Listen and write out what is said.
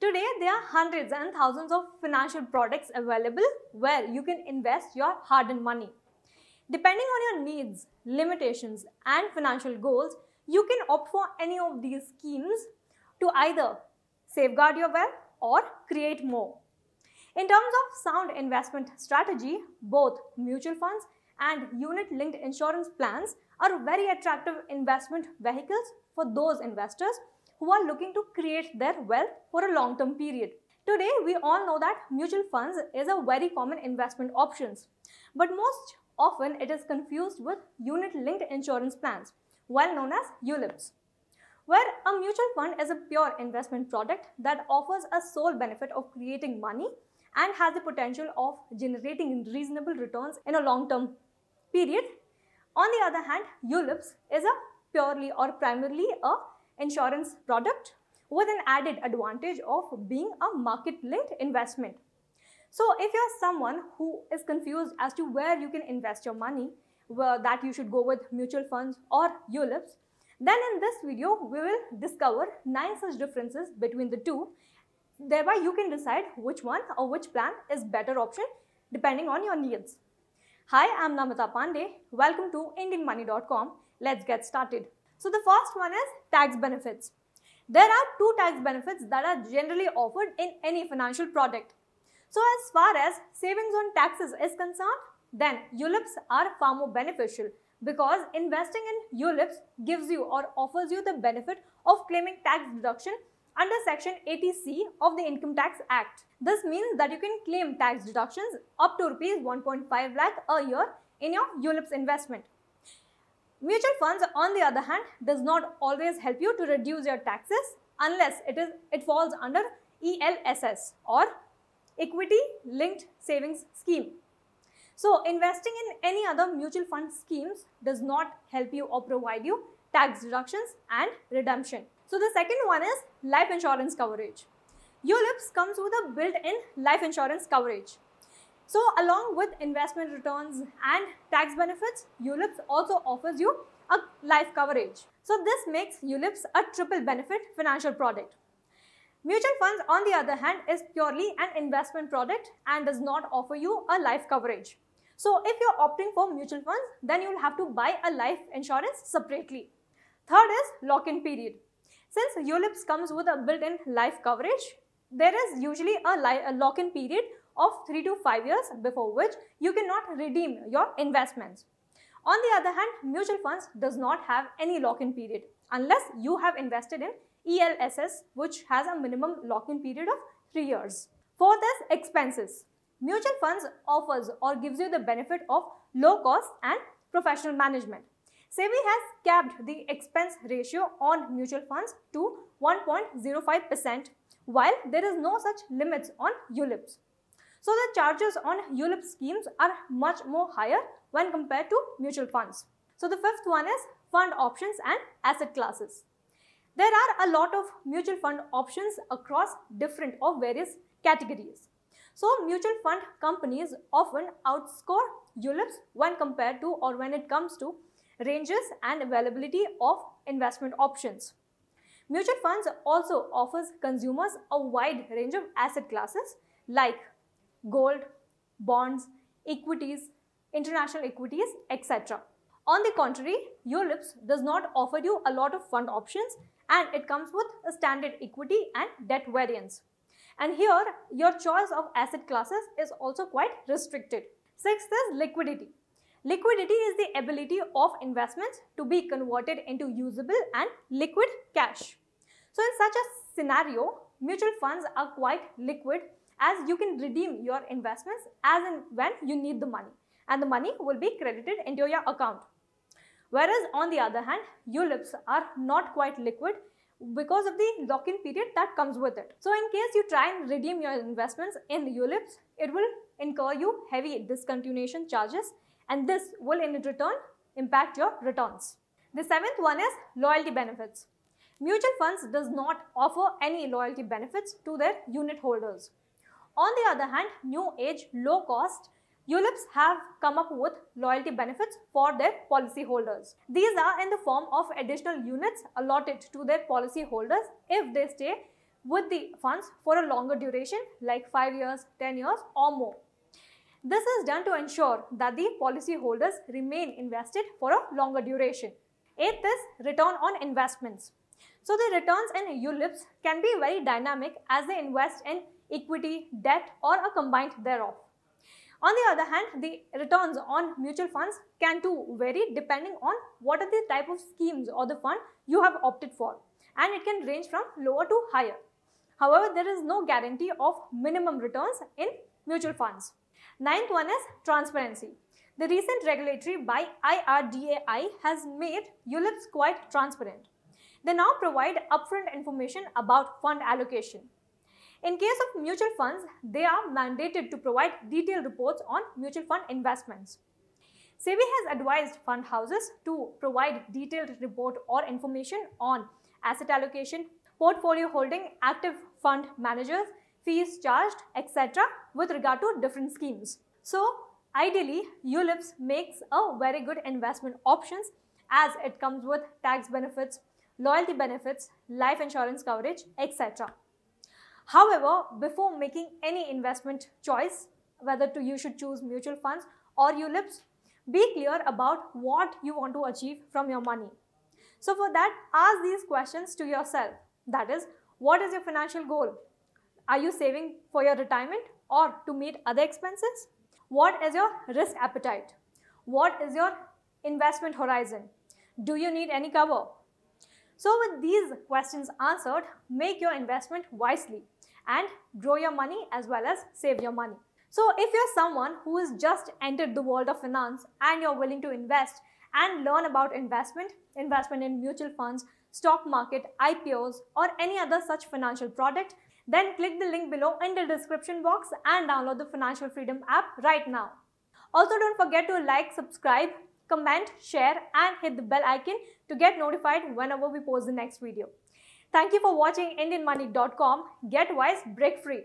Today, there are hundreds and thousands of financial products available where you can invest your hard-earned money. Depending on your needs, limitations, and financial goals, you can opt for any of these schemes to either safeguard your wealth or create more. In terms of sound investment strategy, both mutual funds and unit-linked insurance plans are very attractive investment vehicles for those investors who are looking to create their wealth for a long-term period. Today, we all know that mutual funds is a very common investment option, but most often it is confused with unit-linked insurance plans, well known as ULIPs, where a mutual fund is a pure investment product that offers a sole benefit of creating money and has the potential of generating reasonable returns in a long-term period. On the other hand, ULIPs is a purely or primarily a insurance product with an added advantage of being a market-linked investment. So if you're someone who is confused as to where you can invest your money, that you should go with mutual funds or ULIPs, then in this video we will discover 9 such differences between the two. Thereby you can decide which one or which plan is better option depending on your needs. Hi, I'm Namita Pandey. Welcome to IndianMoney.com. Let's get started. So the first one is tax benefits. There are 2 tax benefits that are generally offered in any financial product. So as far as savings on taxes is concerned, then ULIPs are far more beneficial because investing in ULIPs gives you or offers you the benefit of claiming tax deduction under Section 80C of the Income Tax Act. This means that you can claim tax deductions up to Rs 1.5 lakh a year in your ULIPs investment. Mutual funds, on the other hand, does not always help you to reduce your taxes unless it falls under ELSS or Equity Linked Savings Scheme. So investing in any other mutual fund schemes does not help you or provide you tax deductions and redemption. So the second one is life insurance coverage. ULIPs comes with a built-in life insurance coverage. So along with investment returns and tax benefits, ULIPs also offers you a life coverage. So this makes ULIPs a triple benefit financial product. Mutual funds, on the other hand, is purely an investment product and does not offer you a life coverage. So if you're opting for mutual funds, then you'll have to buy a life insurance separately. Third is lock-in period. Since ULIPs comes with a built-in life coverage, there is usually a lock-in period of 3 to 5 years before which you cannot redeem your investments. On the other hand, mutual funds does not have any lock-in period unless you have invested in ELSS, which has a minimum lock-in period of 3 years. Fourth is expenses. Mutual funds offers or gives you the benefit of low cost and professional management. SEBI has capped the expense ratio on mutual funds to 1.05%, while there is no such limits on ULIPs. So the charges on ULIP schemes are much more higher when compared to mutual funds. So the fifth one is fund options and asset classes. There are a lot of mutual fund options across different or various categories. So mutual fund companies often outscore ULIPs when compared to or when it comes to ranges and availability of investment options. Mutual funds also offers consumers a wide range of asset classes like gold, bonds, equities, international equities, etc. On the contrary, ULIPs does not offer you a lot of fund options and it comes with a standard equity and debt variants. And here, your choice of asset classes is also quite restricted. Sixth is liquidity. Liquidity is the ability of investments to be converted into usable and liquid cash. So in such a scenario, mutual funds are quite liquid as you can redeem your investments as and when you need the money and the money will be credited into your account. Whereas on the other hand, ULIPs are not quite liquid because of the lock-in period that comes with it. So in case you try and redeem your investments in ULIPs, it will incur you heavy discontinuation charges and this will in return impact your returns. The seventh one is loyalty benefits. Mutual funds does not offer any loyalty benefits to their unit holders. On the other hand, new age, low cost ULIPs have come up with loyalty benefits for their policy holders. These are in the form of additional units allotted to their policy holders if they stay with the funds for a longer duration like 5 years, 10 years or more. This is done to ensure that the policyholders remain invested for a longer duration. 8th is return on investments. So the returns in ULIPs can be very dynamic as they invest in equity, debt or a combined thereof. On the other hand, the returns on mutual funds can too vary depending on what are the type of schemes or the fund you have opted for, and it can range from lower to higher. However, there is no guarantee of minimum returns in mutual funds. 9th one is transparency. The recent regulatory by IRDAI has made ULIPs quite transparent. They now provide upfront information about fund allocation. In case of mutual funds, they are mandated to provide detailed reports on mutual fund investments. SEBI has advised fund houses to provide detailed report or information on asset allocation, portfolio holding, active fund managers, fees charged, etc. with regard to different schemes. So, ideally, ULIPs makes a very good investment options as it comes with tax benefits, loyalty benefits, life insurance coverage, etc. However, before making any investment choice, whether you should choose mutual funds or ULIPs, be clear about what you want to achieve from your money. So for that, ask these questions to yourself. That is, what is your financial goal? Are you saving for your retirement or to meet other expenses? What is your risk appetite? What is your investment horizon? Do you need any cover? So with these questions answered, make your investment wisely and grow your money as well as save your money. So if you're someone who has just entered the world of finance and you're willing to invest and learn about investment in mutual funds, stock market, IPOs or any other such financial product, then click the link below in the description box and download the Financial Freedom app right now. Also don't forget to like, subscribe, comment, share and hit the bell icon to get notified whenever we post the next video. Thank you for watching IndianMoney.com. Get wise, break free.